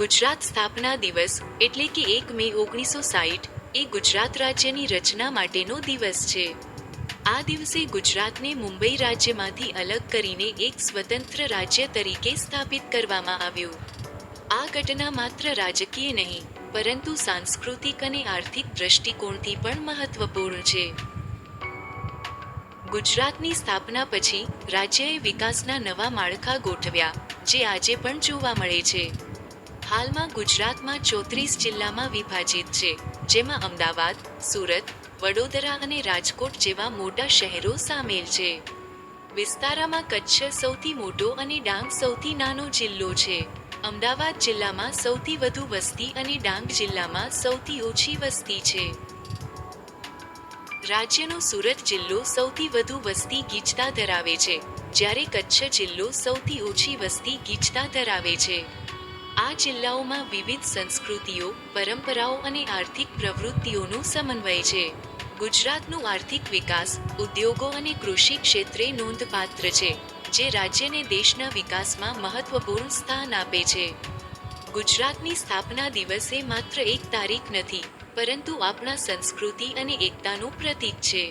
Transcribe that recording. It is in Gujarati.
ગુજરાત સ્થાપના દિવસ એટલે કે 1 મે 1960 એ ગુજરાત રાજ્યની રચના માટેનો દિવસ છે. આ દિવસે ગુજરાતને મુંબઈ રાજ્યમાંથી અલગ કરીને એક સ્વતંત્ર રાજ્ય તરીકે સ્થાપિત કરવામાં આવ્યું. આ ઘટના માત્ર રાજકીય નહીં, પરંતુ સાંસ્કૃતિક અને આર્થિક દ્રષ્ટિકોણથી પણ મહત્વપૂર્ણ છે. ગુજરાતની સ્થાપના પછી રાજ્યએ વિકાસના નવા માળખા ગોઠવ્યા, જે આજે પણ જોવા મળે છે. હાલમાં ગુજરાતમાં 34 જિલ્લામાં વિભાજિત છે, જેમાં અમદાવાદ, સુરત, વડોદરા અને રાજકોટ જેવા મોટા શહેરો સામેલ છે. વિસ્તારમાં કચ્છ સૌથી મોટો અને ડાંગ સૌથી નાનો જિલ્લો છે. અમદાવાદ જિલ્લામાં સૌથી વધુ વસ્તી અને ડાંગ જિલ્લામાં સૌથી ઓછી વસ્તી છે. રાજ્યનો સુરત જિલ્લો સૌથી વધુ વસ્તી ગીચતા ધરાવે છે, જ્યારે કચ્છ જિલ્લો સૌથી ઓછી વસ્તી ગીચતા ધરાવે છે. આ જિલ્લાઓમાં વિવિધ સંસ્કૃતિઓ, પરંપરાઓ અને આર્થિક પ્રવૃત્તિઓનો સમન્વય છે. ગુજરાતનું આર્થિક વિકાસ, ઉદ્યોગો અને કૃષિ ક્ષેત્રે નોંધપાત્ર છે, જે રાજ્યને દેશના વિકાસમાં મહત્વપૂર્ણ સ્થાન આપે છે. ગુજરાતની સ્થાપના દિવસે માત્ર એક તારીખ નથી, પરંતુ આપણા સંસ્કૃતિ અને એકતાનું પ્રતીક છે.